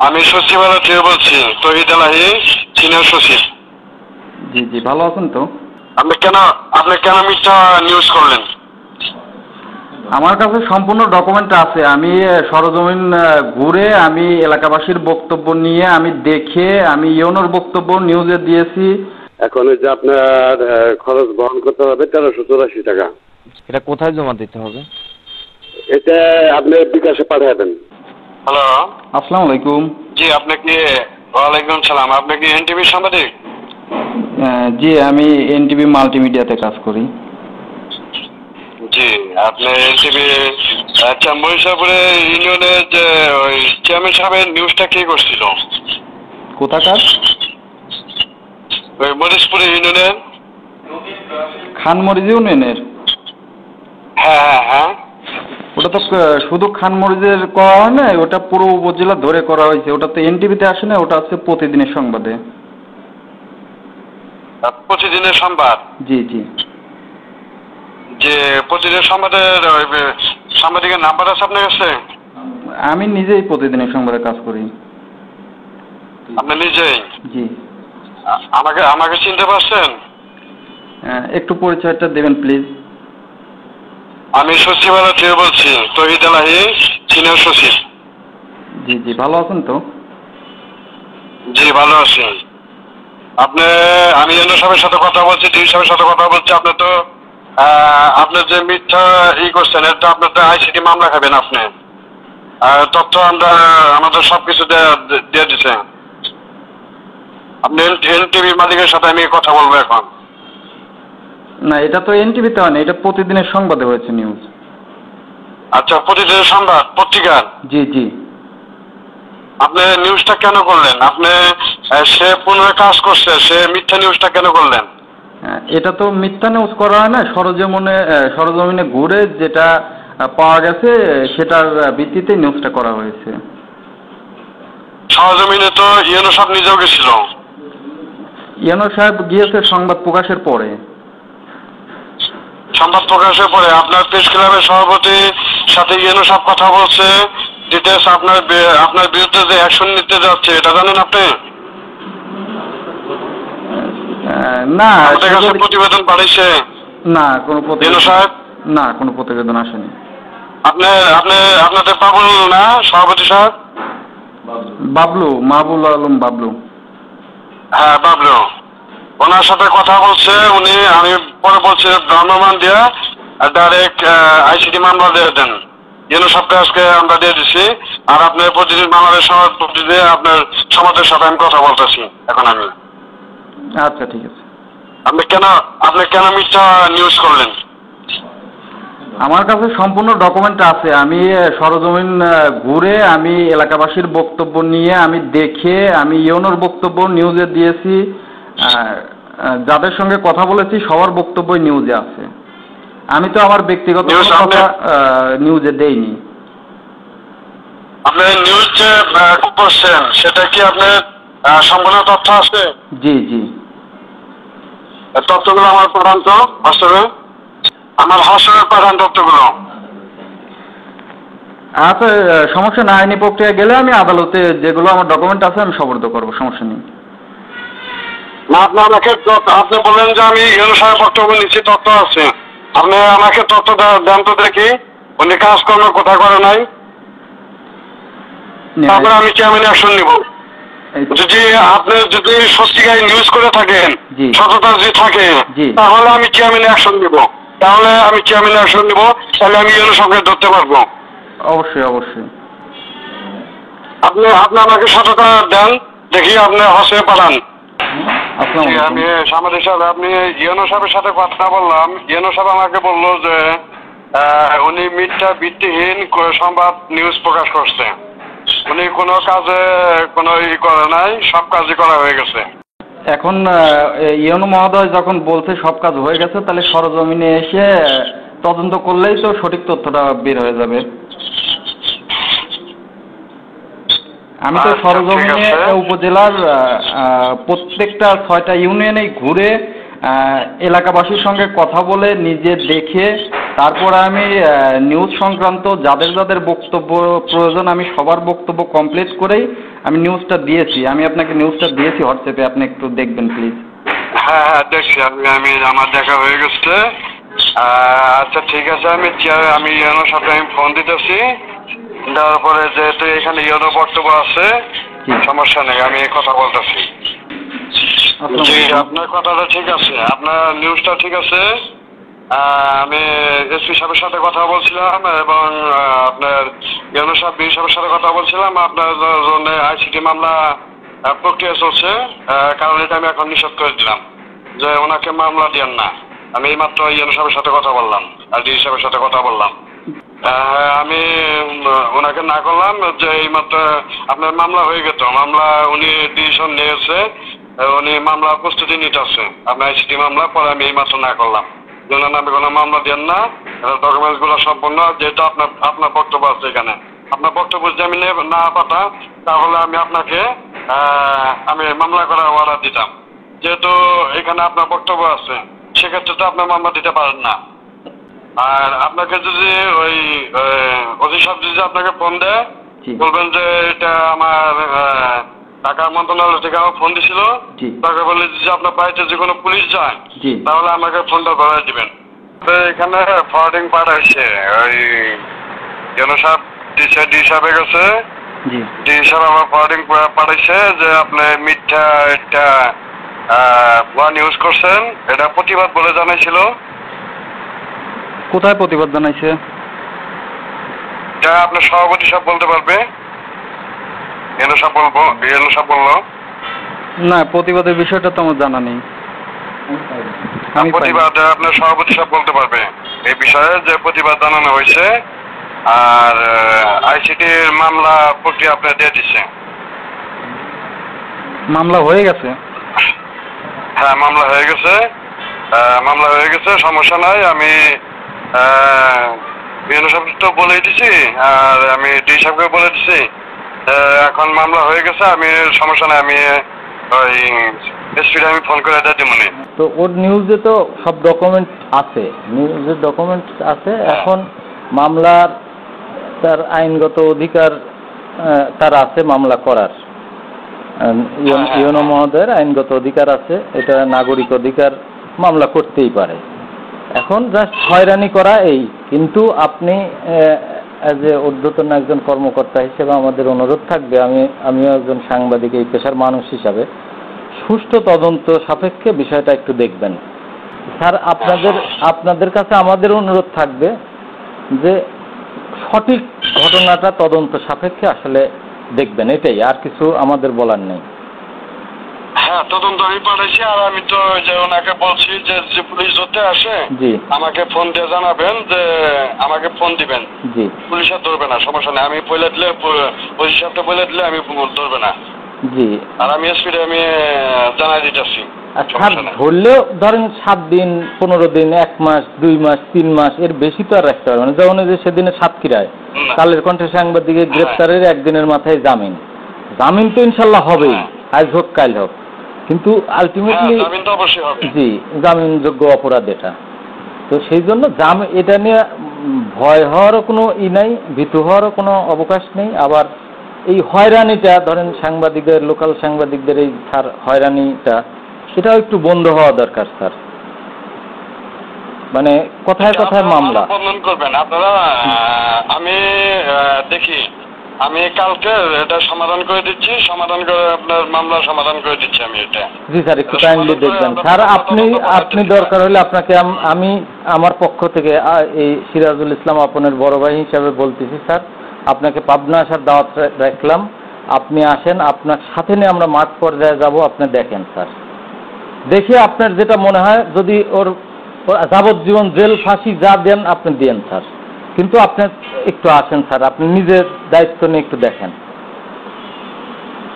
আমি সচিবালয় থেকে বলছি, তহিদ এলাহি, সিনিয়র সচিব। জি জি, ভালো আছেন তো? আপনি কেন মিথ্যা নিউজ করলেন? আমার কাছে সম্পূর্ণ ডকুমেন্ট আছে। আমি সরজমিন ঘুরে, আমি এলাকাবাসীর বক্তব্য নিয়ে, আমি দেখে, আমি ইউনোর বক্তব্য নিউজে দিয়েছি। এখন যে আপনার খরচ বহন করতে হবে 1384 টাকা। এটা কোথায় জমা দিতে হবে? এটা আপনি বিকাশে পাঠাবেন। হ্যালো, আসসালামু আলাইকুম। জি আপনি কি? ওয়ালাইকুম সালাম। আপনি কি এনটিভি সাংবাদিক? জি, আমি এনটিভি মাল্টিমিডিয়াতে কাজ করি। জি, আপনি এনটিভি। আচ্ছা, মহিষাপুরে ইউনিয়নের যে ওই চেয়ারম্যান সাহেবের নিউজটা কে করছিল? কোথাকার? ওই মরিশপুরে ইউনিয়নের। খানমরিজ ইউনিয়নের? হ্যাঁ হ্যাঁ হ্যাঁ। ওটা তো শুধু খানমরিজের করা হয় না, ওটা পুরো উপজেলা ধরে করা হয়েছে। ওটা তো এনটিভিতে আসে না, ওটা হচ্ছে প্রতিদিনের সংবাদে। প্রতিদিনের সংবাদ? জি জি। যে প্রতিদিনের সংবাদের সাংবাদিকের নাম্বার আছে আপনার কাছে? আমি নিজেই প্রতিদিনের সংবাদে কাজ করি। আপনি নিজেই? জি। আমাকে চিনতে পারছেন? একটু পরিচয়টা দেবেন প্লিজ। আমি সচিবালয় থেকে বলছি, তহিদ এলাহি, সিনিয়র সচিব। জি জি, ভালো আছেন তো? জি ভালো আছি। আমি এনও সাহেবের সাথে কথা বলছি, ডিউ সাহেবের সাথে কথা বলছি। আপনি তো আপনার যে মিথ্যা করছেন, এটা আপনার তো আইসিটি মামলা খাবেন আপনি। তথ্য আমাদের সবকিছু দিয়ে দিচ্ছে। আপনি এনটিভি মালিকের সাথে আমি কথা বলবো এখন। না, এটা তো এনটিভিতে হয় না, এটা প্রতিদিনের সংবাদে হয়েছে নিউজ। আচ্ছা, প্রতিদিনের সংবাদ পত্রিকার? জি জি। আপনি নিউজটা কেন করলেন? সে পুনরায় কাজ করছে, সে মিথ্যা নিউজটা কেন করলেন? এটা তো মিথ্যা নিউজ করা হয় না, সরজমিনে ঘুরে যেটা পাওয়া গেছে সেটার ভিত্তিতে নিউজটা করা হয়েছে। সরজমিনে তো ইউনো সাহেব নিজেও গেছিল। ইউনো সাহেব গিয়েছে সংবাদ প্রকাশের পরে। সংবাদ প্রকাশের পরে আপনার প্রেস ক্লাবের সভাপতির সাথে ইউনো সাহেব কথা বলছে, ডিটেলস আপনার বিরুদ্ধে যে অ্যাকশন নিতে যাচ্ছে, এটা জানেন আপনি? না, আমাদের কাছে প্রতিবেদন পাঠিয়েছে। না, কোনো প্রতিবেদন সাহেব? না, কোনো প্রতিবেদন আসেনি। আপনাদের বাবুল না সভাপতি সাহেব? মাহবুল আলম বাবলু। হ্যাঁ বাবলু, ওনার সাথে কথা বলছে উনি। আমি পরে বলছি ভ্রাম্যমাণ দিয়ে ডাইরেক্ট আইসিটি মামলা দিয়ে দেন। ইউনো সাহেবকে আজকে আমরা দিয়ে দিচ্ছি। আর আপনার প্রতিদিন বাংলাদেশ সমাজ প্রতিদিন আপনার সমাজের সাথে আমি কথা বলতেছি এখন আমি। আচ্ছা ঠিক আছে। আপনি কেন মিথ্যা নিউজ করলেন? আমার কাছে সম্পূর্ণ ডকুমেন্ট আছে। আমি সরজমিন ঘুরে, আমি এলাকাবাসীর বক্তব্য নিয়ে, আমি দেখে, আমি ইউনোর বক্তব্য নিউজে দিয়েছি। যাদের সঙ্গে কথা বলেছি সবার বক্তব্যই নিউজে আছে। আমি তো আমার ব্যক্তিগত কথা নিউজে দেইনি। আপনি নিউজ যে করছেন সেটা কি আপনার সম্পূর্ণ তথ্য আছে? জি জি। তথ্যগুলো আমার পাঠান তো হোয়াটসঅ্যাপে। আমার হোয়াটসঅ্যাপে পাঠান তথ্যগুলো। আচ্ছা, সমস্যা না। আইনি প্রক্রিয়া গেলে আমি আদালতে যেগুলো আমার ডকুমেন্ট আছে আমি সুপর্দ করবো, সমস্যা নেই। না, আপনি বললেন যে আমি ইউনো সাহেব বক্তব্য নিচ্ছি, তথ্য আছে। আপনি আমাকে তথ্য দেন তো দেখি উনি কাজকর্ম কোথায় করে নাই। তারপরে আমি চেয়ারম্যান অ্যাকশন নিব। যদি সত্যিকার নিউজ করে থাকেন, সততা যদি থাকে, তাহলে আমি চেয়ারম্যান অ্যাকশন নিব। তাহলে আমি ইউনো সাহেবকে ধরতে পারবো। অবশ্যই অবশ্যই। আপনি আমাকে সততা দেন, দেখি আপনি হসে পাঠান। আমি সাংবাদিক সাহেব, আপনি ইউনো সাহেবের সাথে কথা বললাম। ইউনো সাহেব আমাকে বললো যে উনি মিথ্যা ভিত্তিহীন সংবাদ নিউজ প্রকাশ করছে। উনি কোনো কাজে কোনো করে নাই, সব কাজই করা হয়ে গেছে। এখন ইউনো মহোদয় যখন বলছে সব কাজ হয়ে গেছে, তাহলে সরজমিনে এসে তদন্ত করলেই তো সঠিক তথ্যটা বের হয়ে যাবে। আমি তো সরজমিনে উপজেলার প্রত্যেকটা 6টা ইউনিয়নে ঘুরে এলাকাবাসীর সঙ্গে কথা বলে নিজে দেখে তারপর আমি নিউজ সংক্রান্ত যাদের যাদের বক্তব্য প্রয়োজন আমি সবার বক্তব্য কমপ্লিট করেই আমি নিউজটা দিয়েছি, আমি আপনাকে নিউজটা দিয়েছি হোয়াটসঅ্যাপে, আপনি একটু দেখবেন প্লিজ। হ্যাঁ হ্যাঁ দেখছি, আমি আমার দেখা হয়ে গেছে। আচ্ছা ঠিক আছে, আমি ইয়োনোর সাথে আমি ফোন দিতেছি, দেওয়ার পরে যেহেতু এখানে ইয়োনো বক্তব্য আছে সমস্যা নেই, আমি কথা বলতেছি। জি আপনার কথাটা ঠিক আছে, আপনার নিউজটা ঠিক আছে। আমি এসপি সাহেবের সাথে কথা বলছিলাম এবং আপনার ইয়োনো সাহেব বি সাহেবের সাথে কথা বলছিলাম। আপনার জন্য আইসিটি মামলা প্রক্রিয়া চলছে, কারণ এটা আমি এখন নিষেধ করে দিলাম যে ওনাকে মামলা দেন না। আমি এইমাত্র ইয়োনো সাহেবের সাথে কথা বললাম আর ডি সাহেবের সাথে কথা বললাম। আমি ওনাকে না করলাম যে এইমাত্র আপনার মামলা হয়ে গেছে, মামলা উনি ডিসিশন নিয়েছে, উনি মামলা প্রস্তুতি নিতেছে আপনার আইসিটি মামলা। পরে আমি এইমাত্র না করলাম নামে কোনো মামলা দেন না, ডকুমেন্টস গুলো সম্পূর্ণ, যেহেতু আপনার বক্তব্য আছে এখানে। আপনার বক্তব্য যদি আমি না পাঠাম তাহলে আমি আপনাকে আমি মামলা করার অর্ডার দিতাম। যেহেতু এখানে আপনার বক্তব্য আছে সেক্ষেত্রে তো আপনার মামলা দিতে পারেন না। আর আপনাকে যদি ওই ওসি সাহেব যদি আপনাকে ফোন দেয় বলবেন যে এটা আমার ঢাকা মন্ত্রণালয় থেকে আমার ফোন দিছিল, তাকে বলে যে আপনার বাড়িতে যে কোনো পুলিশ যায় তাহলে আমাকে ফোনটা ধরাই দিবেন। এখানে ফরওয়ার্ডিং পাঠাইছে ওই ইয়োনো সাহেব ডি সাহেবের কাছে, ডি সাহেব আমার ফরওয়ার্ডিং পাঠাইছে যে আপনি মিথ্যা একটা ওয়ান ইউজ করছেন, এটা প্রতিবাদ বলে জানাইছিল। কোথায় প্রতিবাদ জানাইছে? এটা আপনার সভাপতি সাহেব বলতে পারবে। ইয়োনো সাহেব বললো না, প্রতিবাদের বিষয়টা তো আমার জানা নেই। প্রতিবাদ আপনার সভাপতি সাহেব বলতে পারবে এই বিষয়ে, যে প্রতিবাদ জানানো হয়েছে আর আইসিটির মামলা প্রক্রিয়া আপনি দিয়ে দিচ্ছে। মামলা হয়ে গেছে? হ্যাঁ মামলা হয়ে গেছে, সমস্যা নাই। আমি ইয়োনো সাহেব তো বলেই দিছি আর আমি ডি সাহেবকে বলে দিছি এখন মামলা হয়ে গেছে, আমি সমস্যা নাই, আমি ওই এসপিতে আমি ফোন করে দিয়ে দিব। তো ওর নিউজে তো সব ডকুমেন্ট আছে, নিউজের ডকুমেন্ট আছে। এখন মামলার তার আইনগত অধিকার তার আছে মামলা করার, ইয়োনো মহোদয়ের আইনগত অধিকার আছে, এটা নাগরিক অধিকার, মামলা করতেই পারে। এখন জাস্ট হয়রানি করা এই। কিন্তু আপনি অ্যাজ এ ঊর্ধ্বতন একজন কর্মকর্তা হিসেবে আমাদের অনুরোধ থাকবে, আমিও একজন সাংবাদিক, এই পেশার মানুষ হিসাবে সুষ্ঠু তদন্ত সাপেক্ষে বিষয়টা একটু দেখবেন। স্যার আপনাদের কাছে আমাদের অনুরোধ থাকবে যে সঠিক ঘটনাটা তদন্ত সাপেক্ষে আসলে দেখবেন, এটাই, আর কিছু আমাদের বলার নেই। হ্যাঁ তদন্ত আমি পাঠাইছি, আর আমি তো যে ওনাকে বলছি যে পুলিশ ধরতে আসে আমাকে ফোন দিয়ে জানাবেন, যে আমাকে ফোন দিবেন। জি পুলিশ আর ধরবে না, সমস্যা নেই, আমি বলে দিলে পুলিশ সাহেবটা বলে দিলে আমি ধরবে না। জি আর আমি এসপিতে আমি জানাই দিতেছি। স্যার ধরলেও ধরেন 7 দিন 15 দিন 1 মাস 2 মাস 3 মাস এর বেশি তো আর রাখতে পারবে না। যেমন যে সেদিনে সাতক্ষীরায় কালের কণ্ঠে সাংবাদিকের গ্রেপ্তারের একদিনের মাথায় জামিন তো ইনশাল্লাহ হবেই, আজ হোক কাল হোক, কিন্তু আলটিমেটলি জি জামিনযোগ্য অপরাধ এটা। তো সেই জন্য এটা নিয়ে ভয় হওয়ারও কোনো নাই, ভীতু হওয়ারও কোনো অবকাশ নেই। আবার এই হয়রানিটা ধরেন সাংবাদিকদের, লোকাল সাংবাদিকদের এই স্যার হয়রানিটা, সেটাও একটু বন্ধ হওয়া দরকার স্যার। মানে কথায় কথায় মামলা বন্ধন করবেন আপনারা। আমি দেখি, আমি কালকে এটা সমাধান করে দিচ্ছি, সমাধান করে আপনার মামলা সমাধান করে দিচ্ছি আমি এটা। জি স্যার একটু কাইন্ডলি দেখবেন স্যার। আপনি দরকার হলে আপনাকে আমি আমার পক্ষ থেকে এই সিরাজুল ইসলাম আপনার বড় ভাই হিসাবে বলতেছি স্যার, আপনাকে পাবনা আসার দাওয়াত রাখলাম, আপনি আসেন, আপনার সাথে নিয়ে আমরা মাঠ পর্যায়ে যাব, আপনি দেখেন স্যার, দেখে আপনার যেটা মনে হয়, যদি ওর যাবজ্জীবন জেল ফাঁসি যা দেন আপনি দেন স্যার, কিন্তু আপনি একটু আসেন স্যার, আপনি নিজের দায়িত্ব নিয়ে একটু দেখেন,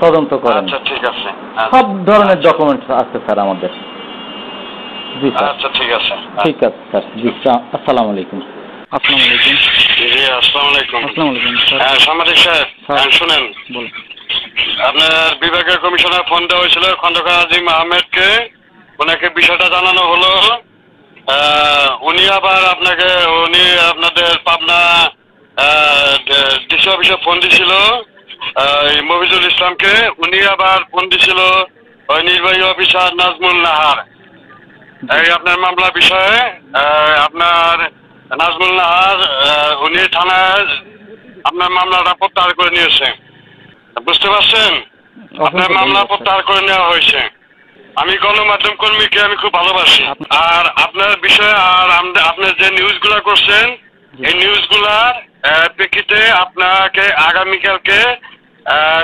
তদন্ত করেন। আচ্ছা ঠিক আছে, সব ধরনের ডকুমেন্টস আছে স্যার আমাদের। জি স্যার আচ্ছা ঠিক আছে, ঠিক আছে স্যার। জি আসসালামু আলাইকুম। আসসালামু আলাইকুম। জি আসসালামু আলাইকুম। আসসালামু আলাইকুম। হ্যাঁ সাংবাদিক সাহেব শুনেন, বলুন। আপনার বিভাগীয় কমিশনার ফোন দেওয়া হয়েছিল খন্দকার আজিম আহমেদকে, ওনাকে বিষয়টা জানানো হলো। উনি আপনাদের পাবনা ডিসি অফিসে ফোন দিছিল মফিজুল ইসলামকে। উনি আবার ফোন দিছিল ওই নির্বাহী অফিসার নাজমুল নাহার এই আপনার মামলা বিষয়ে। আপনার নাজমুল নাহার উনি থানায় আপনার মামলাটা প্রত্যাহার করে নিয়েছে, বুঝতে পারছেন? আপনার মামলা প্রত্যাহার করে নেওয়া হয়েছে। আমি গণমাধ্যম কর্মীকে আমি খুব ভালোবাসি। আর আপনার বিষয়ে আর আপনার যে নিউজগুলা করছেন এই নিউজগুলার প্রেক্ষিতে আপনাকে আগামীকালকে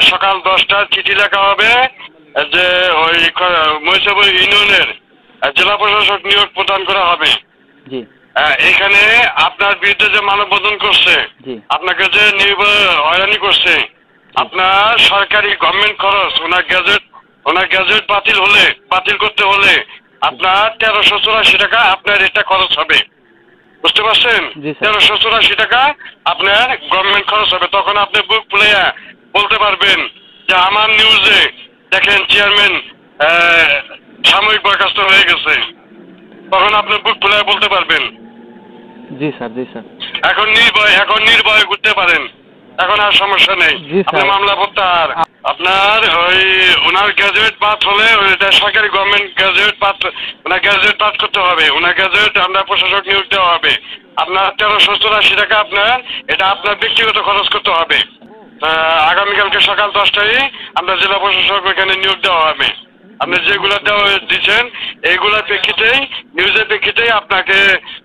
সকাল 10টার চিঠি লেখা হবে যে ওই মহিষাপুর ইউনিয়নের জেলা প্রশাসক নিয়োগ প্রদান করা হবে। এখানে আপনার বিরুদ্ধে যে মানববন্ধন করছে, আপনাকে যে হয়রানি করছে, আপনার সরকারি গভর্নমেন্ট খরচ ওনার গ্যাজেট বাতিল করতে হলে আপনার 1384 টাকা আপনার এটা খরচ হবে, বুঝতে পারছেন? 1384 টাকা আপনার গভর্নমেন্ট খরচ হবে। তখন আপনি বুক ফুলে বলতে পারবেন যে আমার নিউজে দেখেন চেয়ারম্যান সাময়িক বরখাস্ত হয়ে গেছে, তখন আপনি বুক ফুলে বলতে পারবেন। জি স্যার, জি স্যার। এখন নির্ভয়ে ঘুরতে পারেন, এখন আর সমস্যা নেই। আপনার মামলা প্রত্যাহার। আপনার ওই ওনার গ্যাজেট পাস হলে ওইটা সরকারি গভর্নমেন্ট গ্যাজেট পাস, ওনার গ্যাজেট পাস করতে হবে, ওনার গ্যাজেট আমরা প্রশাসক নিয়োগ দেওয়া হবে। আপনার 1384 টাকা আপনার এটা আপনার ব্যক্তিগত খরচ করতে হবে। আগামীকালকে সকাল 10টায় আমরা জেলা প্রশাসক ওইখানে নিয়োগ দেওয়া হবে। আপনি যেগুলো দিচ্ছেন এইগুলোর প্রেক্ষিতেই নিউজের প্রেক্ষিতেই আপনাকে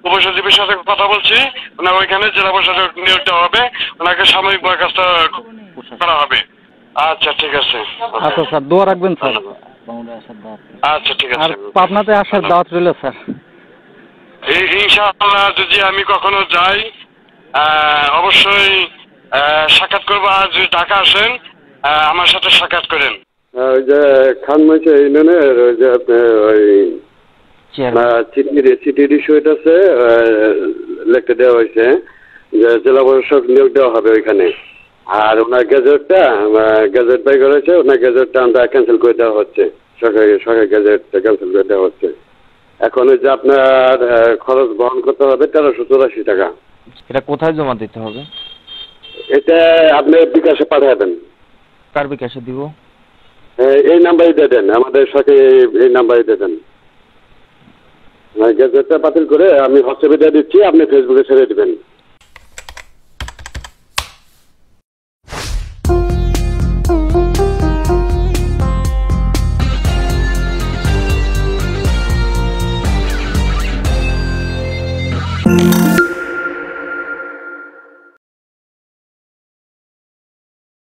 উপসচিবের সাথে কথা বলছি, ওনার ওইখানে জেলা প্রশাসক নিয়োগ দেওয়া হবে, ওনাকে সাময়িক বরখাস্ত করা হবে। আচ্ছা ঠিক আছে। আচ্ছা স্যার, দোয়া রাখবেন স্যার। আচ্ছা ঠিক আছে। আর পাবনাতে আসার দাওয়াত রইল স্যার। ইনশাআল্লাহ যদি আমি কখনো যাই অবশ্যই সাক্ষাৎ করবো। আর যদি ঢাকা আসেন আমার সাথে সাক্ষাৎ করেন। ওই যে খানমইচা ইউনিয়নের ওই যে আপনার ওই চিঠির ইস্যুটা আছে লিখতে দেওয়া হয়েছে যে জেলা প্রশাসক নিয়োগ দেওয়া হবে ওইখানে। আর ওনার গ্যাজেট বাই করেছে, ওনার গ্যাজেটটা আমরা ক্যান্সেল করে দেওয়া হচ্ছে, সরকারি গ্যাজেটটা ক্যান্সেল করে দেওয়া হচ্ছে। এখন ওই যে আপনার খরচ বহন করতে হবে 1384 টাকা। এটা কোথায় জমা দিতে হবে? এটা আপনি বিকাশে পাঠাবেন। কার বিকাশে দিব? এই নাম্বারে দিয়ে দেন, আমাদের সাথে এই নাম্বারে দিয়ে দেন। গ্যাজেটটা বাতিল করে আমি হোয়াটসঅ্যাপে দিয়ে দিচ্ছি, আপনি ফেসবুকে ছেড়ে দেবেন।